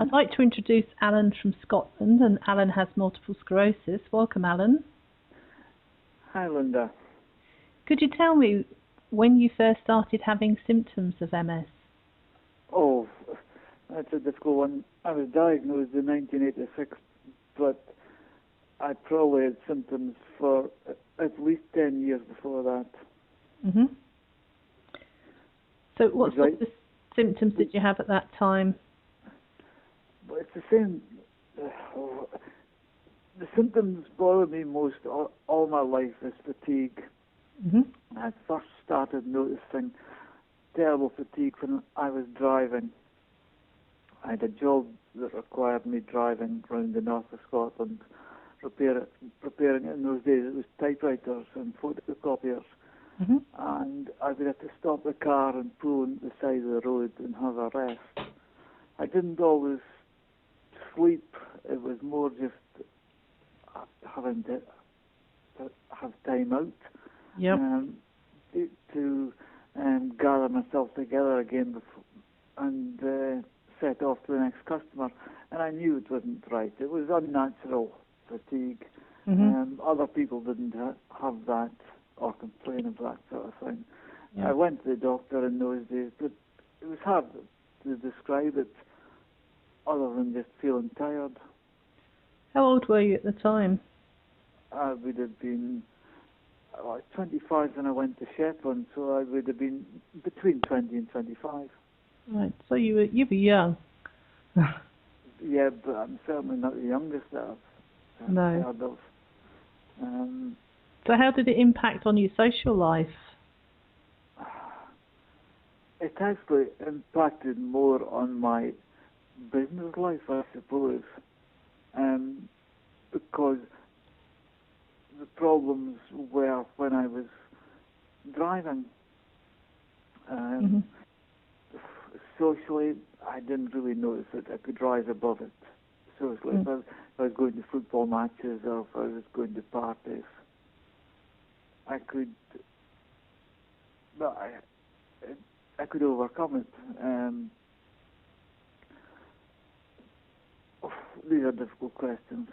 I'd like to introduce Allan from Scotland, and Allan has multiple sclerosis. Welcome, Allan. Hi, Linda. Could you tell me when you first started having symptoms of MS? Oh, that's a difficult one. I was diagnosed in 1986, but I probably had symptoms for at least 10 years before that. Mm-hmm. So what sort of symptoms did you have at that time? But it's the same. The symptoms bother me most all my life is fatigue. Mm-hmm. I first started noticing terrible fatigue when I was driving. I had a job that required me driving around the north of Scotland, preparing in those days it was typewriters and photocopiers. Mm-hmm. And I would have to stop the car and pull on the side of the road and have a rest. I didn't always sleep. It was more just having to have time out. Yep. To gather myself together again and set off to the next customer. And I knew it wasn't right. It was unnatural fatigue. Mm-hmm. Other people didn't have that or complain of that sort of thing. Yep. I went to the doctor in those days, but it was hard to describe it other than just feeling tired. How old were you at the time? I would have been 25 when I went to Shetland, so I would have been between 20 and 25. Right, so you were young. Yeah, but I'm certainly not the youngest that I've heard of. So how did it impact on your social life? It actually impacted more on my business life, I suppose, because the problems were when I was driving. Mm-hmm. Socially, I didn't really notice it. I could rise above it. Socially, if I was going to football matches or if I was going to parties, I could, but I could overcome it. These are difficult questions.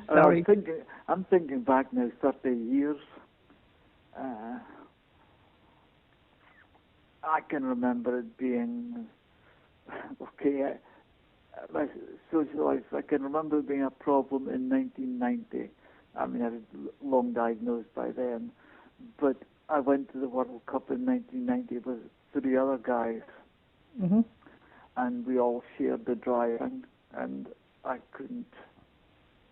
Sorry. I'm thinking back now 30 years. I can remember it being okay. My social life, I can remember it being a problem in 1990. I mean, I was long diagnosed by then, but I went to the World Cup in 1990 with 3 other guys, Mm-hmm. and we all shared the driving, and I couldn't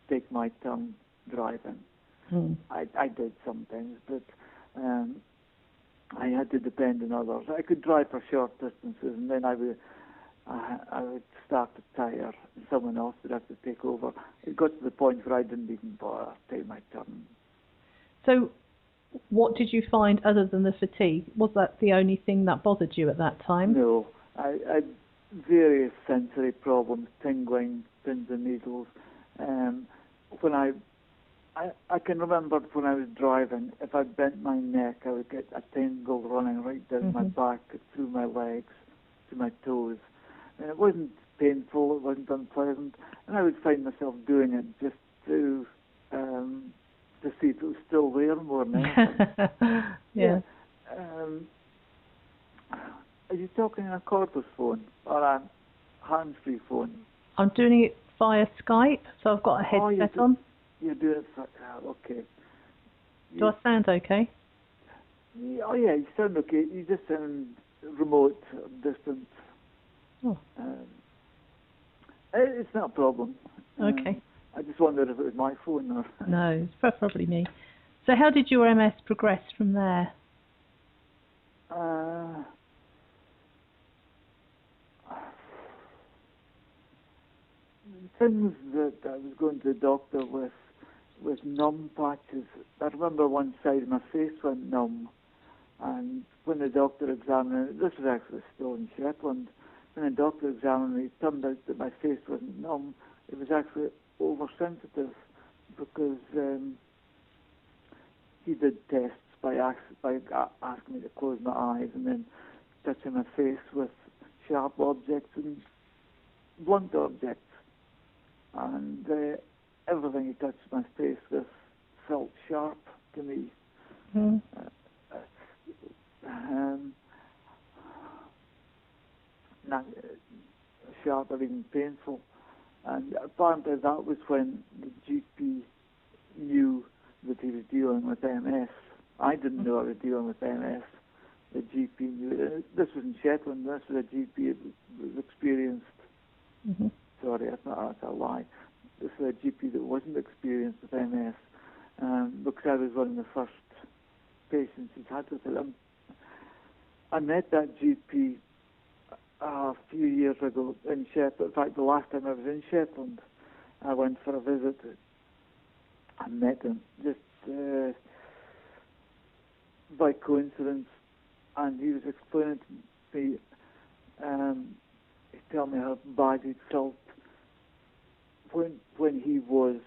take my turn driving. Mm. I did sometimes, but I had to depend on others. I could drive for short distances, and then I would start to tire, and someone else would have to take over. It got to the point where I didn't even bother to take my turn. So what did you find other than the fatigue? Was that the only thing that bothered you at that time? No, I had various sensory problems, tingling, pins and needles. When I can remember when I was driving, if I bent my neck, I would get a tingle running right down my back, through my legs, to my toes. And it wasn't painful, it wasn't unpleasant, and I would find myself doing it just to see if it was still there more than anything. Yeah. Are you talking on a cordless phone or a hands-free phone? I'm doing it via Skype, so I've got a headset on. You do it for, okay. Do I sound okay? Yeah, oh yeah, you sound okay. You just sound remote, distant. Oh. It's not a problem. Okay. I just wondered if it was my phone or... No, it's probably me. So how did your MS progress from there? Things that I was going to the doctor with numb patches. I remember one side of my face went numb, and when the doctor examined it, this was actually still in Shetland, when the doctor examined me, it turned out that my face wasn't numb, it was actually oversensitive, because he did tests by asking me to close my eyes and then touching my face with sharp objects, and blunt objects, and everything he touched my face with felt sharp to me. Mm. Not sharp or even painful. And apparently that was when the GP knew that he was dealing with MS. I didn't know I was dealing with MS. The GP knew. This was in Shetland. This was a GP that was experienced. Mm-hmm. Sorry, that's a lie. This was a GP that wasn't experienced with MS, because I was one of the first patients he'd had with it. I met that GP a few years ago in Shetland. In fact, the last time I was in Shetland, I went for a visit. I met him just by coincidence, and he was explaining to me, he told me how bad he felt when he was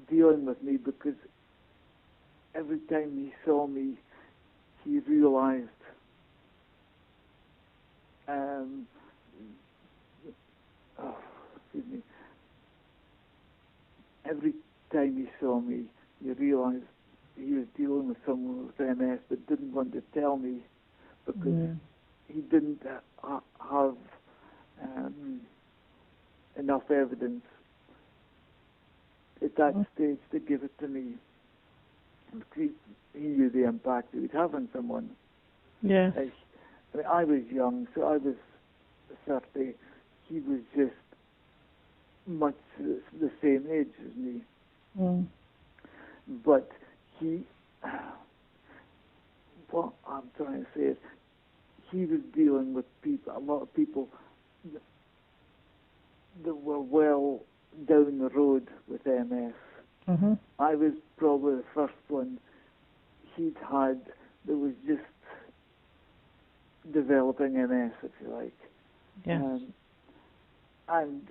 dealing with me, because every time he saw me, he realized every time he saw me, he realized he was dealing with someone with MS, but didn't want to tell me because he didn't have enough evidence at that stage to give it to me. He knew the impact it would have on someone. Yeah. I mean, I was young, so I was 30. He was just much the same age as me. Mm. But what I'm trying to say is, he was dealing with people, a lot of people that were well down the road with MS. Mm-hmm. I was probably the first one he'd had that was just developing MS, if you like. Yes. And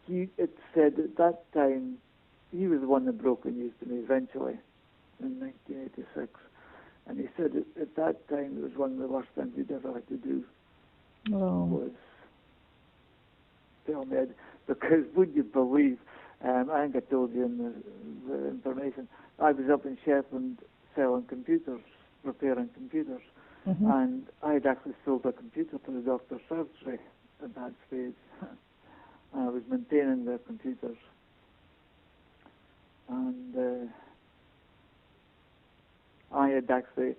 he it said at that time, he was the one that broke the news to me eventually in 1986. And he said at that time it was one of the worst things he'd ever had to do. Was tell me, because would you believe, I think I told you in the information, I was up in Shetland selling computers, repairing computers. Mm-hmm. And I had actually sold a computer to the doctor's surgery at that stage. I was maintaining their computers. And I had actually,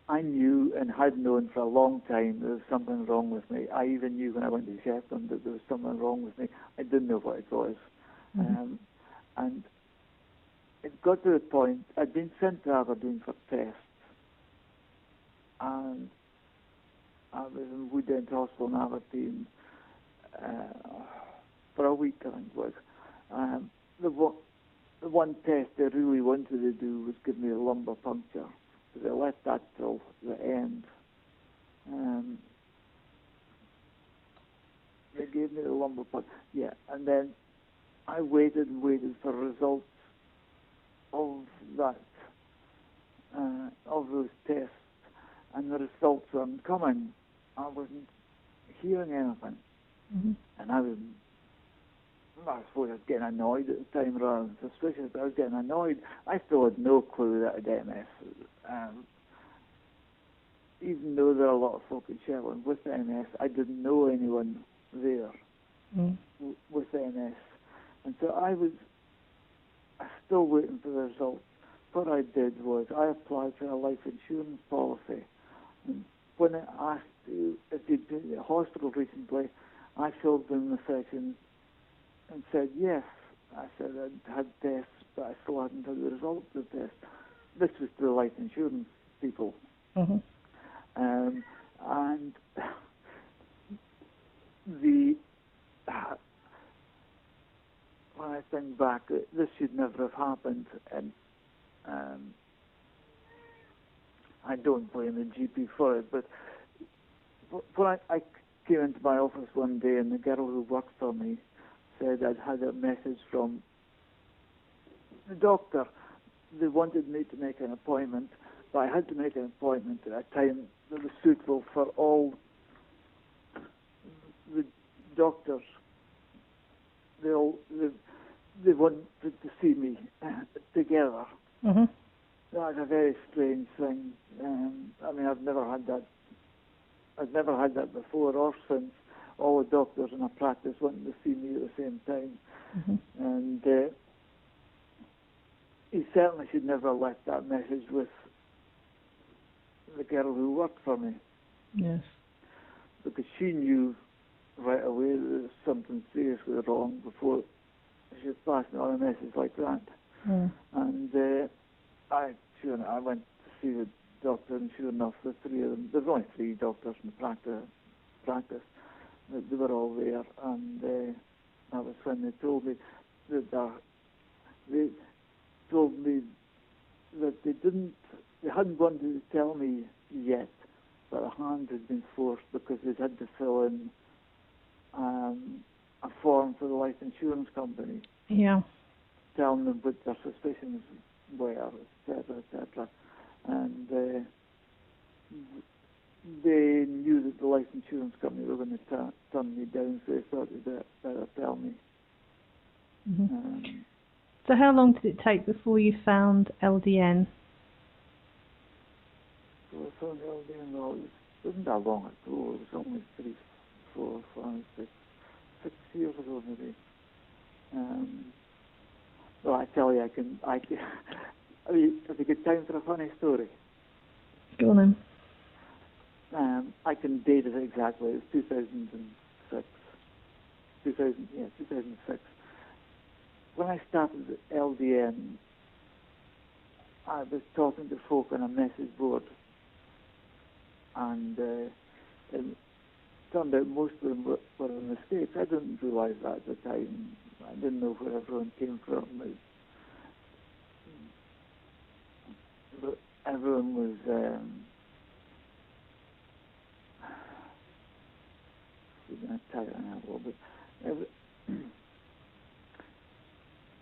I knew and had known for a long time there was something wrong with me. I even knew when I went to Shetland that there was something wrong with me. I didn't know what it was. Mm-hmm. And it got to the point, I'd been sent to Aberdeen for tests. And I was in Woodend Hospital in Aberdeen for a week, I think it was. The one test they really wanted to do was give me a lumbar puncture. So they left that till the end. They gave me the lumbar puncture. Yeah, and then I waited and waited for results of that, of those tests. And the results weren't coming. I wasn't hearing anything. Mm-hmm. And I suppose I was getting annoyed at the time rather than suspicious, but I was getting annoyed. I still had no clue that I had MS. Even though there are a lot of folk in Shetland with MS, I didn't know anyone there with MS. And so I was still waiting for the results. What I did was I applied for a life insurance policy. And when I asked if you'd been to the hospital recently, I filled in the section and said yes. I said I'd had tests, but I still hadn't had the results of the tests. This was to the life insurance people. Mm-hmm. And when I think back, this should never have happened. And I don't blame the GP for it, but when I came into my office one day and the girl who worked for me said I'd had a message from the doctor. They wanted me to make an appointment, but I had to make an appointment at a time that was suitable for all doctors, they wanted to see me together. Mhm. That's a very strange thing. I mean, I've never had that. I've never had that before or since. All the doctors in a practice wanted to see me at the same time. Mhm. And he certainly should never have left that message with the girl who worked for me, Yes. because she knew right away that there was something seriously wrong before she was passing on a message like that. Mm. And I went to see the doctor, and sure enough, the three of them, there's only three doctors in the practice, they were all there, and that was when they told me that they hadn't wanted to tell me yet, but a hand had been forced because they'd had to fill in a form for the life insurance company, Yeah. telling them what their suspicions were, etc., etc. And they knew that the life insurance company were going to turn me down, so they thought they'd better tell me. Mhm. So how long did it take before you found LDN? So I found LDN, well, it wasn't that long ago. It was only 3, 4, 5, 6 years ago, maybe. Well, I tell you, I mean, have you got time for a funny story? Go on then. I can date it exactly. It's 2006. 2006. When I started at LDN, I was talking to folk on a message board, and it turned out most of them were in the States. I didn't realise that at the time. I didn't know where everyone came from. But everyone was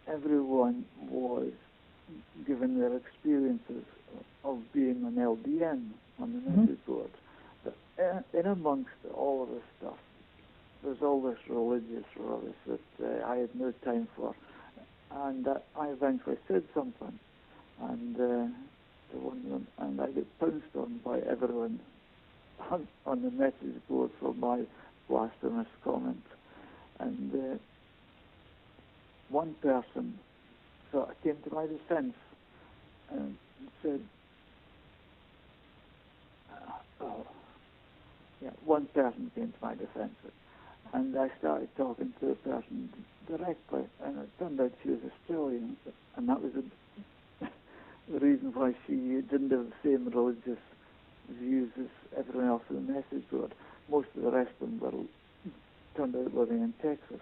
everyone was given their experiences of being an LDN on the message board. But in amongst all of this stuff, there's all this religious rubbish that I had no time for, and I eventually said something, and to one of them, and I got pounced on by everyone on the message board for my blasphemous comment. And one person sort of came to my defense and said, one person came to my defense, and I started talking to the person directly, and it turned out she was Australian, and that was the reason why she didn't have the same religious views as everyone else in the message board. Most of the rest of them turned out living in Texas.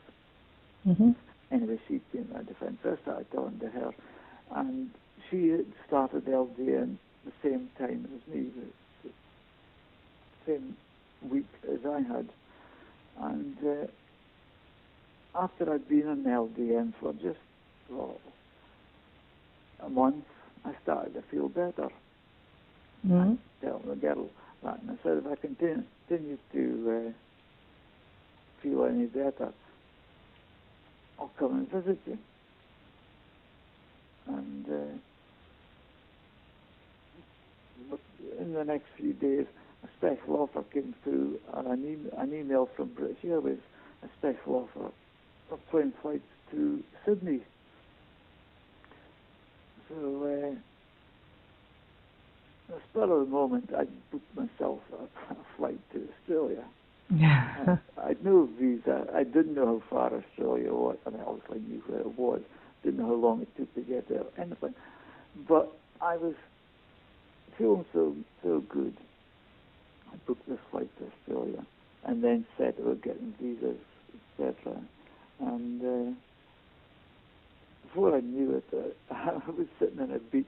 Mm-hmm. Anyway, she came to my defense. I started talking to her, and she had started LDN the same time as me, the same week as I had. And after I'd been in LDN for just a month, I started to feel better. Mm-hmm. I told the girl that, and I said, if I continue to feel any better, I'll come and visit you. And in the next few days, a special offer came through, an email from British Airways, a special offer of plane flights to Sydney. So, at the spur of the moment, I booked myself a flight to Australia. Yeah. I had no visa. I didn't know how far Australia was. I mean, obviously I knew where it was. Didn't know how long it took to get there, anything. But I was feeling so good. I booked this flight to Australia, and then said about getting visas, etc. And before I knew it, I was sitting on a beach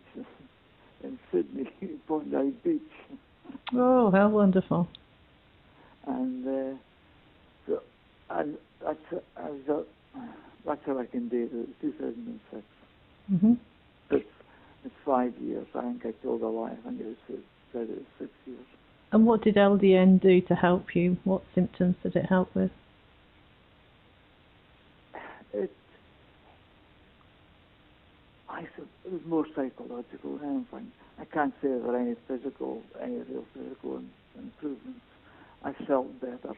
in Sydney, Bondi Beach. Oh, how wonderful. And that's how I can date it. It's 2006. Mm-hmm. It's 5 years. I think I told a lie. I think said it was 6 years. And what did LDN do to help you? What symptoms did it help with? it it was more psychological than anything. I can't say there were any real physical improvements. I felt better.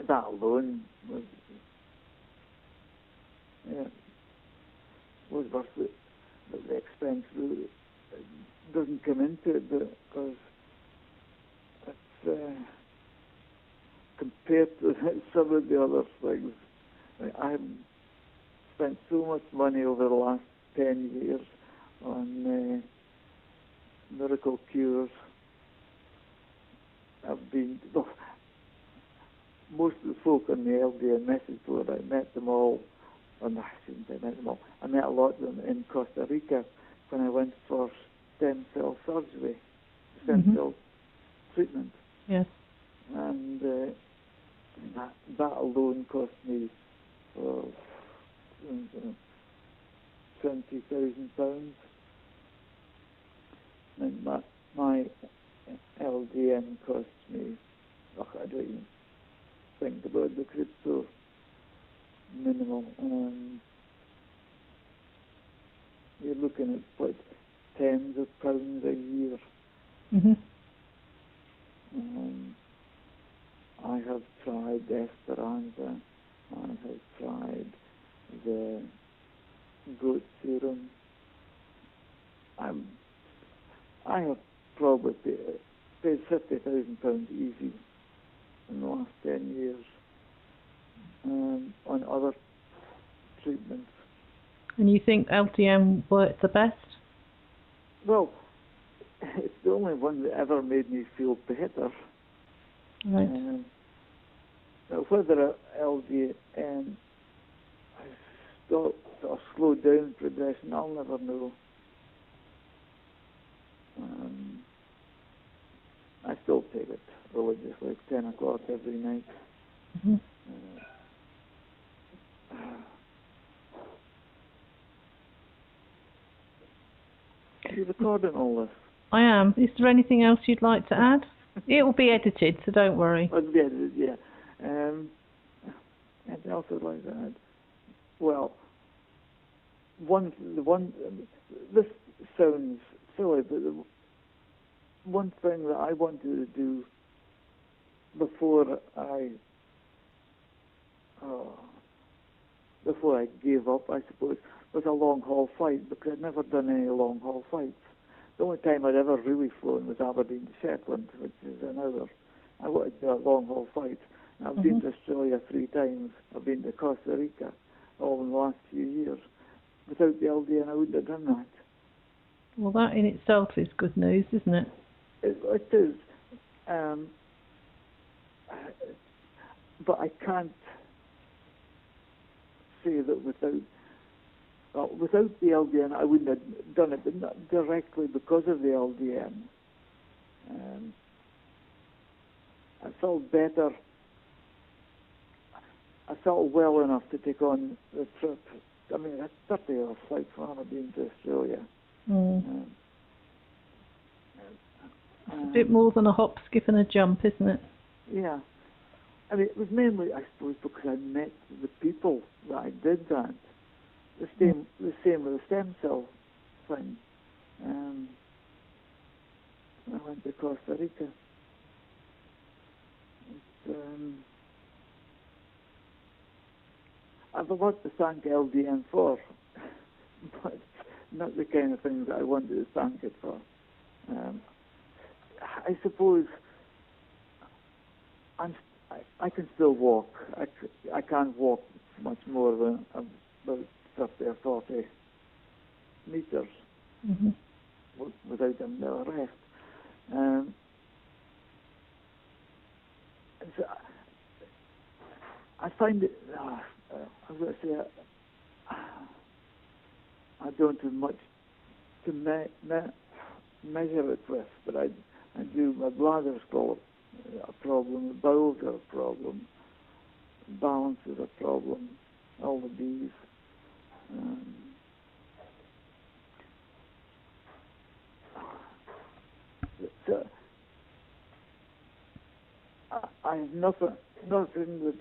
That alone was worth the expense. It doesn't come into it because it's compared to some of the other things. I haven't spent so much money over the last 10 years on miracle cures. Most of the folk on the LDN message board, I met them all, I shouldn't say met them all, I met a lot of them in Costa Rica when I went for stem cell surgery, stem cell treatment. Yes. And that alone cost me £20,000. And my LDN cost me, I don't even think about the crypto, minimal. You're looking at like tens of pounds a year. I have tried Esperanza. I have tried the goat serum. I have probably paid £50,000 easy in the last 10 years on other treatments. And you think LDN worked the best? Well, it's the only one that ever made me feel better. Right. Whether LDN has stopped or slowed down progression, I'll never know. I still take it religiously, 10 o'clock every night. You're recording all this? I am. Is there anything else you'd like to add? It will be edited, so don't worry. It'll be edited, yeah. Anything else I'd like to add? Well, this sounds silly, but the one thing that I wanted to do before I gave up, I suppose, was a long-haul flight, because I'd never done any long-haul flights. The only time I'd ever really flown was Aberdeen to Shetland, which is an hour. I wanted to do a long-haul flight. I've been to Australia 3 times. I've been to Costa Rica, all in the last few years. Without the LDN, I wouldn't have done that. Well, that in itself is good news, isn't it? It is. But I can't say that without the LDN, I wouldn't have done it, but not directly because of the LDN. I felt better. I felt well enough to take on the trip. I mean, that's 30-hour flight from Aberdeen to Australia. It's a bit more than a hop, skip and a jump, isn't it? Yeah. I mean, it was mainly, I suppose, because I met the people that I did that. The same with the stem cell thing. I went to Costa Rica. I've a lot to thank LDN for, but not the kind of things that I wanted to thank it for. I suppose I can still walk. I can't walk much more than about 30 or 40 meters without a minute rest. So I find it, I'm going to say, I don't have much to measure it with, but I do. My bladder's got a problem, the bowels are a problem, balance is a problem, all of these. So I have nothing that's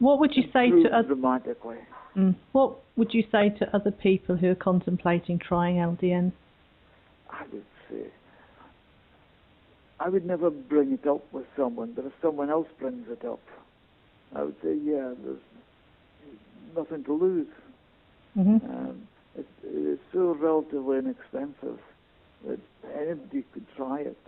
What would you say to dramatically. What would you say to other people who are contemplating trying LDN? I would say I would never bring it up with someone, but if someone else brings it up, I would say, yeah, there's nothing to lose. It's so relatively inexpensive that anybody could try it.